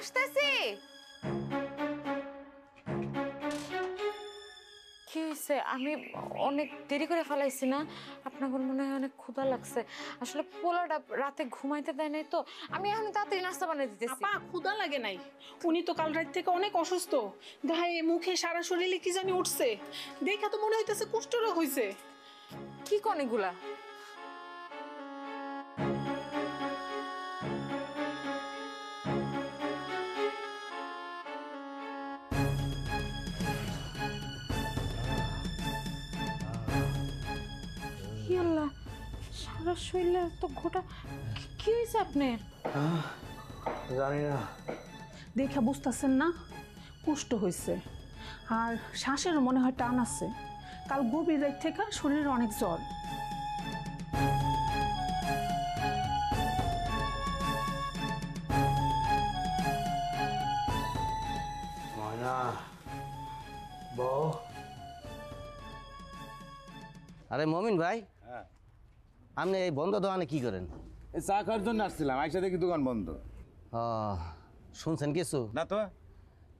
আসতেছি। কি হয়েছে? আমি অনেক দেরি করে ফেলাইছি না? আপনার মনে হয় অনেক ক্ষুধা লাগছে। আসলে পোলাটা রাতে ঘুমাইতে দেয় নাই তো, আমি এখন তাড়াতাড়ি নাস্তা বানিয়ে দিতেছি। আপা ক্ষুধা লাগে নাই, উনি তো কাল রাত থেকে অনেক অসুস্থ, গায়ে মুখে সারা শরীরে কি জানি উঠছে, দেখা তো মনে হইতেছে কুষ্ঠরোগ হইছে। কি কোন এগুলা? সারা শরীরে তো গোটা, কি হয়েছে আপনার? জানি না। দেখা বুঝতেছেন না কুষ্ঠ হইছে, আর শ্বাসেরও মনে হয় টান আছে। কাল গভীর রাত থেকে শরীরে অনেক জ্বর। ময়না বউ। আরে মমিন ভাই, আপনি এই বন্ধ দোকানে কি করেন? এই চা খাওয়ার জন্য আসছিলাম, আইসা দেখি দোকান বন্ধ। ও, শুনছেন কিছু? না তো।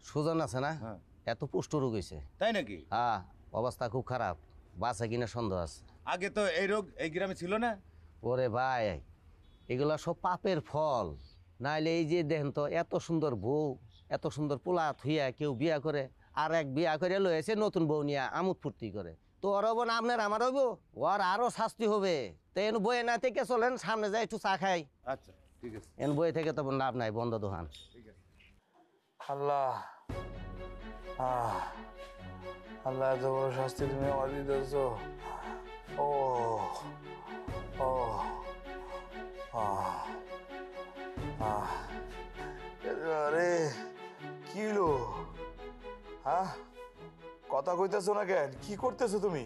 সুজন আছে না, হ্যাঁ। এত পুষ্ট রোগ হয়েছে। তাই নাকি? হ্যাঁ, অবস্থা খুব খারাপ, বাঁচে কিনা সন্দেহ আছে। আগে তো এই রোগ এই গ্রামে ছিল না। ওরে ভাই, এগুলা সব পাপের ফল। নাইলে এই যে দেখেন তো, এত সুন্দর বউ, এত সুন্দর পোলা থুইয়া কেউ বিয়া করে, আর এক বিয়া করে লয়েছে নতুন বউ নিয়ে আমোদ ফুর্তি করে। তো ওর হবো না আপনার, আমার হইব, ওর আরো শাস্তি হবে। তো এন বইয়ে না থেকে চলেন, সামনে যাই একটু চা খাই। আচ্ছা ঠিক আছে। এন বইয়ে থেকে তো লাভ নাই, বন্ধ দোকান। আল্লাহ, আল্লাহ এত বড় শাস্তি তুমি আমার দিতেছ। ও ও আরে কি লো? হ্যাঁ, কথা কইতেছো না কেন? কি করতেছো তুমি?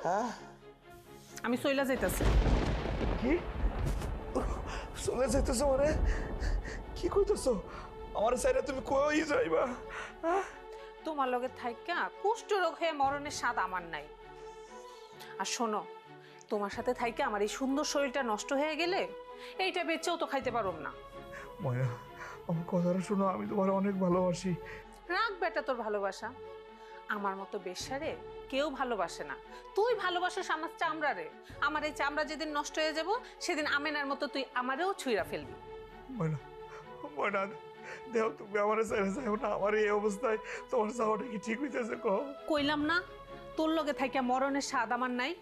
হ্যাঁ, আমি চইলা যাইতাছি। কি চলে যাইতেছো? মানে কি কইতেছো? আমার সাইডে তুমি কই যাইবা? হ্যাঁ, তোমার লগে থাইকা কুষ্ঠরোগ হয়ে মরণের স্বাদ আমার নাই। আর শোনো, তোমার সাথে থাইকা আমার এই সুন্দর শরীরটা নষ্ট হয়ে গেলে এইটা বেচেও তো খাইতে পারব না। ময়না, আমার কথাটা শোনো, আমি তোমার অনেক ভালোবাসি। রাখ বেটা তোর ভালোবাসা, আমার মতো বেশ্যারে কেউ ভালোবাসে না। তুই ভালোবাসিস আমার চামড়ারে, আমার এই চামড়া যেদিন নষ্ট হয়ে যাব সেদিন আমেনার মতো তুই আমারেও ছুঁড়া ফেলবি। ময়না, ময়না দেও, তুমি আমার সাইডে যাও না। আমার এই অবস্থায় তোমার যাওয়াটা কি ঠিক হইতেছে? কও। কইলাম না তোর লগে থাইকা মরণের স্বাদ আমার নাই।